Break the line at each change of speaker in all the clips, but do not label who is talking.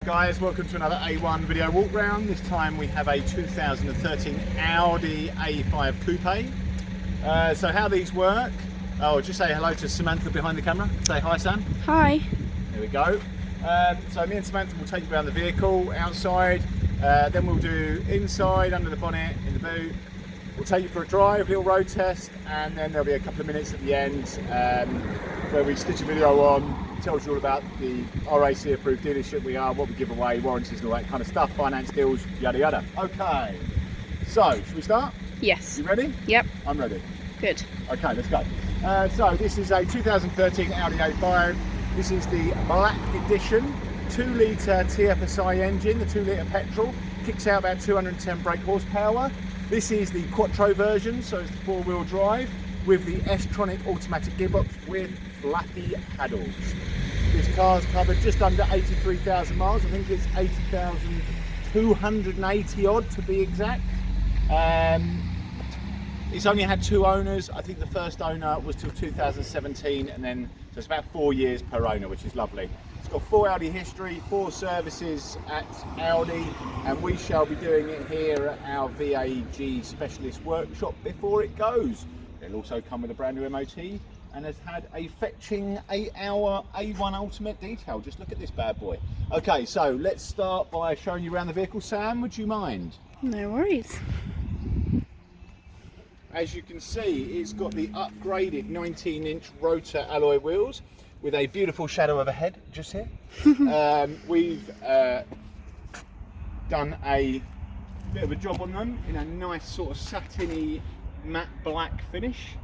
Guys, welcome to another A1 video walk round. This time we have a 2013 Audi A5 Coupe. So how these work, just say hello to Samantha behind the camera. Say hi, Sam.
Hi.
There we go. So me and Samantha will take you around the vehicle, outside, then we'll do inside, under the bonnet, in the boot. We'll take you for a drive, little road test, and then there'll be a couple of minutes at the end where we stitch a video on. Tells you all about the RAC approved dealership we are, what we give away, warranties and all that kind of stuff, finance deals, yada yada. Okay, so should we start?
Yes.
You ready?
Yep.
I'm ready.
Good.
Okay, let's go. So this is a 2013 Audi A5. This is the black edition, 2-litre TFSi engine, the 2-litre petrol. Kicks out about 210 brake horsepower. This is the Quattro version, so it's the 4-wheel drive with the S-tronic automatic gearbox with flappy paddles. This car's covered just under 83,000 miles. I think it's 80,280 odd to be exact. It's only had 2 owners. I think the first owner was till 2017, and then so it's about 4 years per owner, which is lovely. It's got 4 Audi history, 4 services at Audi, and we shall be doing it here at our VAG specialist workshop before it goes. It'll also come with a brand new MOT and has had a fetching 8-hour A1 Ultimate detail. Just look at this bad boy. Okay, so let's start by showing you around the vehicle. Sam, would you mind?
No worries.
As you can see, it's got the upgraded 19-inch rotor alloy wheels with a beautiful shadow of a head just here. We've done a bit of a job on them in a nice sort of satiny matte black finish.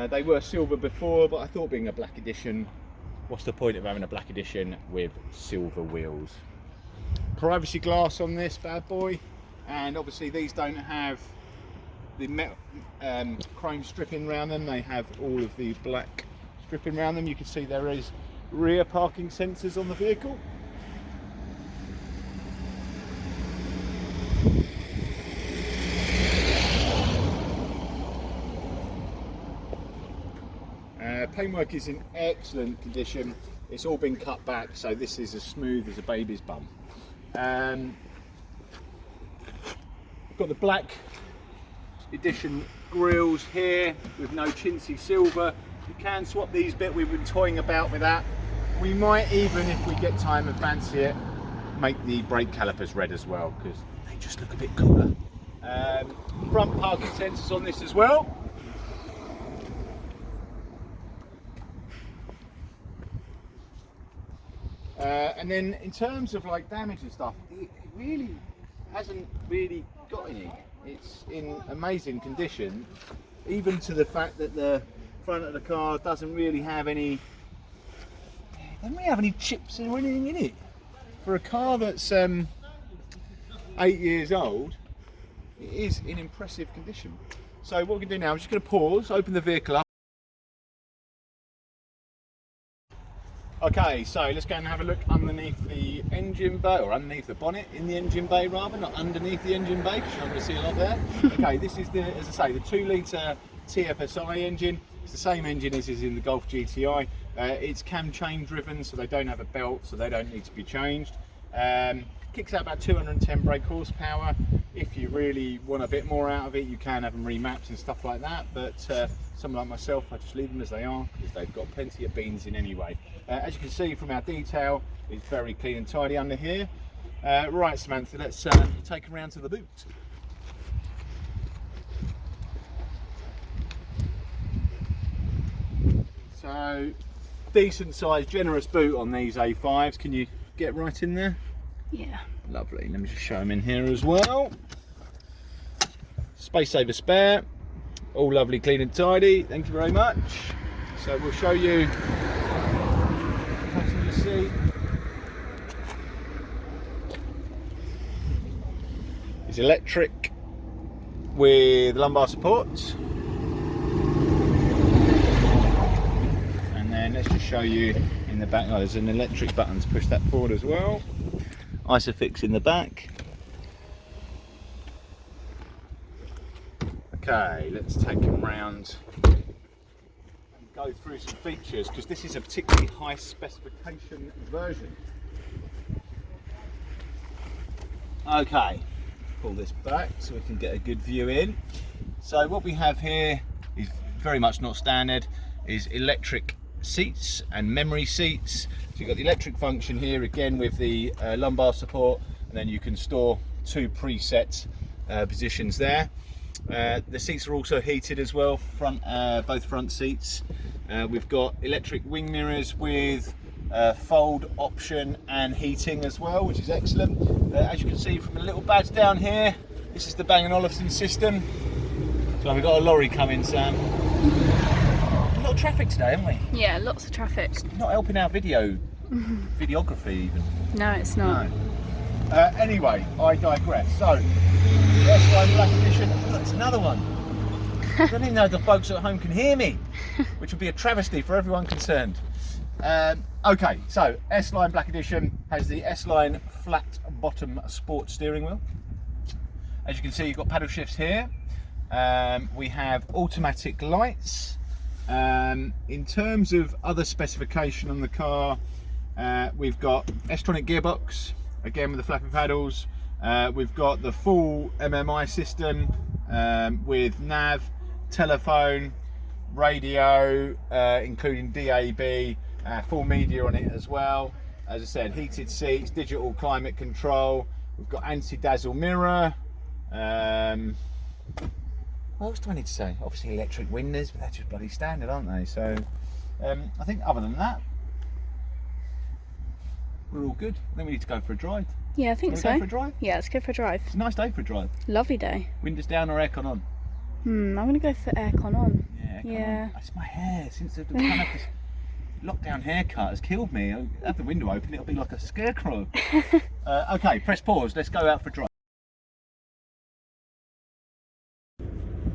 They were silver before, but I thought being a black edition, what's the point of having a black edition with silver wheels? Privacy glass on this bad boy, and obviously these don't have the metal chrome stripping around them. They have all of the black stripping around them. You can see there is rear parking sensors on the vehicle. Paintwork is in excellent condition. It's all been cut back, so this is as smooth as a baby's bum. We've got the black edition grills here with no chintzy silver. You can swap these bit. We've been toying about with that. We might even, if we get time and fancy it, make the brake calipers red as well, because they just look a bit cooler. Front parking sensors on this as well. And then in terms of like damage and stuff, it really hasn't really got any. It's in amazing condition, even to the fact that the front of the car doesn't really have any chips or anything in it. For a car that's 8 years old, it is in impressive condition. So what we're going to do now, I'm just going to pause, open the vehicle up. Okay, so let's go and have a look underneath the engine bay, or underneath the bonnet in the engine bay rather, not underneath the engine bay, because you're not going to see a lot there. Okay, this is the, as I say, the 2-litre TFSi engine. It's the same engine as is in the Golf GTI. It's cam chain driven, so they don't have a belt, so they don't need to be changed. Kicks out about 210 brake horsepower. If you really want a bit more out of it, you can have them remapped and stuff like that, but someone like myself, I just leave them as they are because they've got plenty of beans in anyway. As you can see from our detail, it's very clean and tidy under here. Right, Samantha, let's take them around to the boot. So, decent sized, generous boot on these A5s. Can you get right in there?
Yeah.
Lovely. Let me just show them in here as well. Space saver spare. All lovely, clean and tidy. Thank you very much. So we'll show you passenger seat. It's electric with lumbar support. And then let's just show you in the back. Oh, there's an electric button to push that forward as well. Isofix in the back. Okay, let's take him round and go through some features, because this is a particularly high specification version. Okay, pull this back so we can get a good view in. So what we have here is very much not standard, is electric seats and memory seats. So you've got the electric function here again with the lumbar support, and then you can store 2 preset positions there. The seats are also heated as well, both front seats. We've got electric wing mirrors with fold option and heating as well, which is excellent. As you can see from the little badge down here, this is the Bang & Olufsen system. So we've got a lorry coming, Sam. A lot of traffic today, haven't we?
Yeah, lots of traffic.
It's not helping our videography even.
No, it's not.
No. Anyway, I digress. So, S-Line Black Edition. Look, it's another one. I don't even know if the folks at home can hear me, which would be a travesty for everyone concerned. Okay, so S-Line Black Edition has the S-Line flat bottom sport steering wheel. As you can see, you've got paddle shifts here. We have automatic lights. In terms of other specification on the car, we've got S-Tronic gearbox, again with the flapping paddles. We've got the full MMI system with nav, telephone, radio, including DAB, full media on it as well. As I said, heated seats, digital climate control. We've got anti-dazzle mirror. What else do I need to say? Obviously electric windows, but they're just bloody standard, aren't they? So I think other than that, we're all good. I think we need to go for a drive.
Yeah, I think so.
Go for a drive?
Yeah, let's go for a drive.
It's a nice day for a drive.
Lovely day.
Windows down or aircon on?
I'm going to go for aircon on.
Yeah,
Yeah.
on. It's my hair. Since the kind of this lockdown haircut has killed me. I'll have the window open, it'll be like a scarecrow. Okay, press pause. Let's go out for a drive.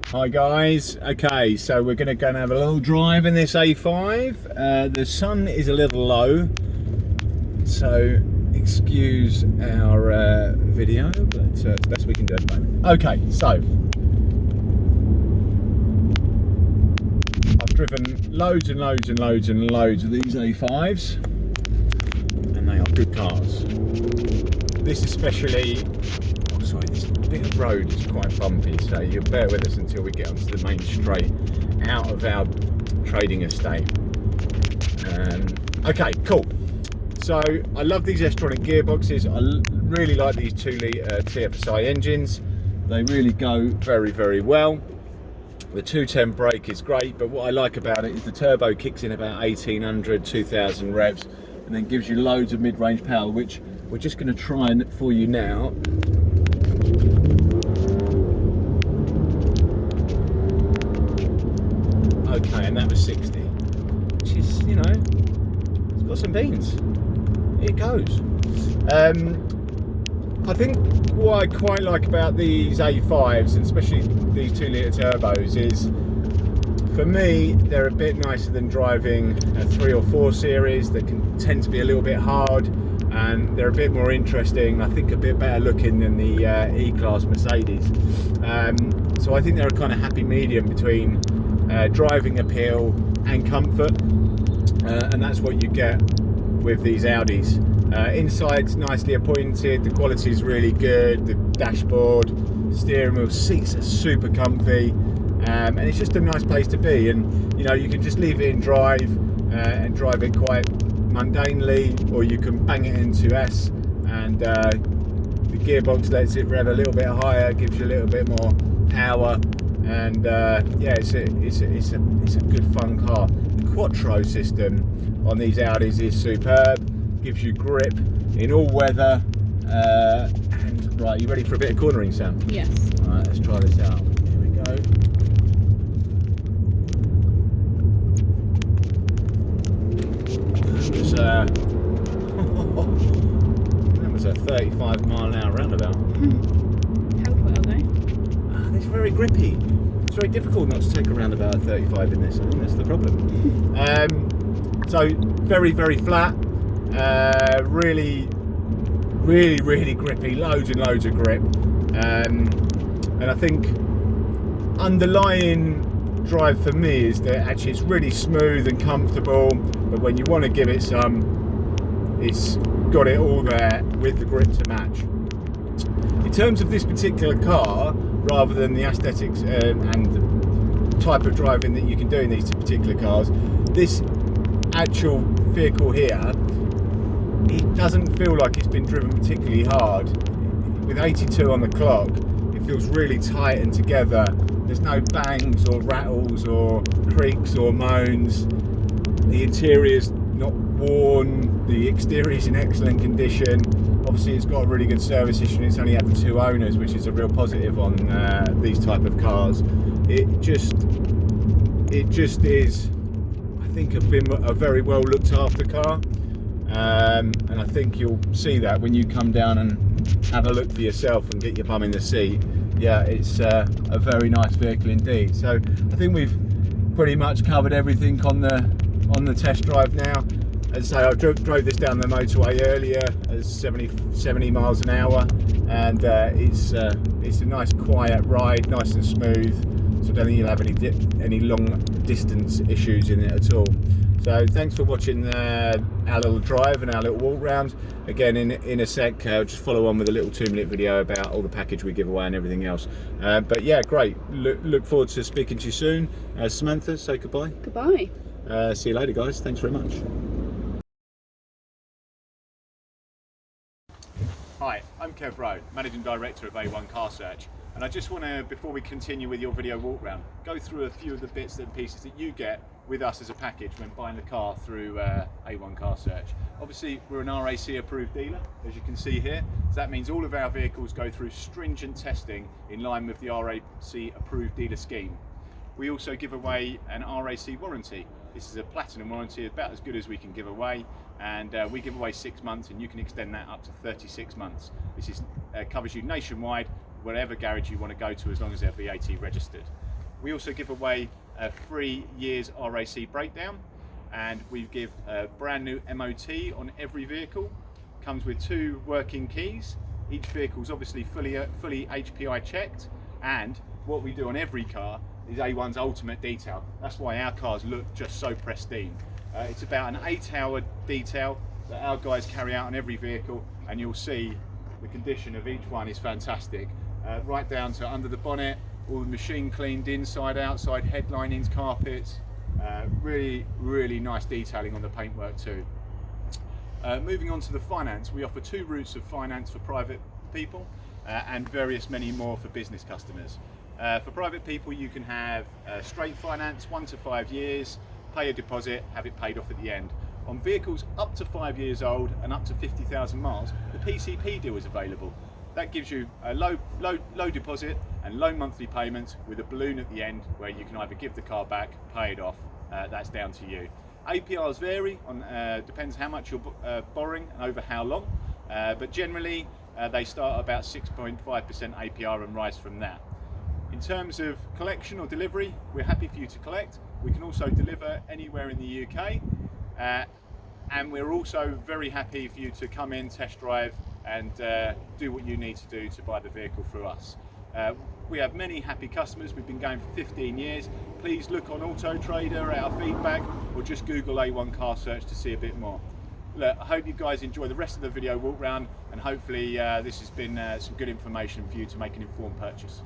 Hi guys, okay, so we're going to go and have a little drive in this A5. The sun is a little low, so excuse our video, but it's the best we can do at the moment. Okay, so I've driven loads and loads and loads and loads of these A5s, and they are good cars. This especially, this bit of road is quite bumpy, so you'll bear with us until we get onto the main straight out of our trading estate. Okay, cool. So I love these S-Tronic gearboxes. I really like these 2-litre TFSi engines. They really go very, very well. The 210 brake is great, but what I like about it is the turbo kicks in about 1800, 2000 revs, and then gives you loads of mid-range power, which we're just going to try and for you now. Okay, and that was 60, which is, you know, it's got some beans. It goes. I think what I quite like about these A5s, and especially these 2-litre turbos, is for me they're a bit nicer than driving a 3 or 4 series that can tend to be a little bit hard, and they're a bit more interesting. I think a bit better looking than the E-Class Mercedes. So I think they're a kind of happy medium between driving appeal and comfort, and that's what you get with these Audis. Inside's nicely appointed, the quality is really good, the dashboard, steering wheel, seats are super comfy, and it's just a nice place to be. And you know, you can just leave it in drive and drive it quite mundanely, or you can bang it into S, and the gearbox lets it rev a little bit higher, gives you a little bit more power, and yeah, it's a good fun car. The Quattro system on these Audis is superb, gives you grip in all weather. And right, you ready for a bit of cornering, Sam?
Yes.
All right, let's try this out. Here we go. That was a 35-mile-an-hour roundabout.
How quick are they?
It's very grippy. It's very difficult not to take a roundabout at 35 in this. I think that's the problem. So very, very flat. Really grippy. Loads and loads of grip. And I think underlying drive for me is that actually it's really smooth and comfortable, but when you want to give it some, it's got it all there with the grip to match. In terms of this particular car, rather than the aesthetics and the type of driving that you can do in these particular cars, this actual vehicle here, it doesn't feel like it's been driven particularly hard. With 82 on the clock, it feels really tight and together. There's no bangs or rattles or creaks or moans. The interior's not worn, the exterior's in excellent condition. Obviously it's got a really good service history and it's only had the 2 owners, which is a real positive on these type of cars. It just is, I think, a very well looked after car. And I think you'll see that when you come down and have a look for yourself and get your bum in the seat. Yeah, it's a very nice vehicle indeed. So I think we've pretty much covered everything on the test drive now. As I say, I drove this down the motorway earlier at 70 miles an hour, and it's a nice quiet ride, nice and smooth. So I don't think you'll have any long distance issues in it at all. So thanks for watching our little drive and our little walk round. Again, in a sec, just follow on with a little 2-minute video about all the package we give away and everything else. But yeah, great. Look forward to speaking to you soon. Samantha, say goodbye.
Goodbye.
See you later, guys. Thanks very much. Hi, I'm Kev Rowe, Managing Director of A1 Car Search, and I just want to, before we continue with your video walk round, go through a few of the bits and pieces that you get with us as a package when buying the car through A1 Car Search. Obviously, we're an RAC approved dealer, as you can see here, so that means all of our vehicles go through stringent testing in line with the RAC approved dealer scheme. We also give away an RAC warranty. This is a platinum warranty, about as good as we can give away, and we give away 6 months, and you can extend that up to 36 months. This covers you nationwide, wherever garage you want to go to, as long as they're VAT registered. We also give away a 3 years RAC breakdown, and we give a brand new MOT on every vehicle. Comes with 2 working keys. Each vehicle is obviously fully HPI checked, and what we do on every car is A1's ultimate detail. That's why our cars look just so pristine. It's about an 8-hour detail that our guys carry out on every vehicle, and you'll see the condition of each one is fantastic. Right down to under the bonnet, all the machine cleaned inside, outside, headlinings, carpets. Really nice detailing on the paintwork too. Moving on to the finance, we offer 2 routes of finance for private people and many more for business customers. For private people, you can have straight finance, 1 to 5 years, pay a deposit, have it paid off at the end. On vehicles up to 5 years old and up to 50,000 miles, the PCP deal is available. That gives you a low deposit and low monthly payments with a balloon at the end where you can either give the car back, pay it off, that's down to you. APRs vary, depends how much you're borrowing and over how long, but generally they start at about 6.5% APR and rise from that. In terms of collection or delivery, we're happy for you to collect. We can also deliver anywhere in the UK, and we're also very happy for you to come in, test drive, and do what you need to do to buy the vehicle through us. We have many happy customers. We've been going for 15 years. Please look on Auto Trader at our feedback, or just Google A1 Car Search to see a bit more. Look, I hope you guys enjoy the rest of the video walk round, and hopefully this has been some good information for you to make an informed purchase.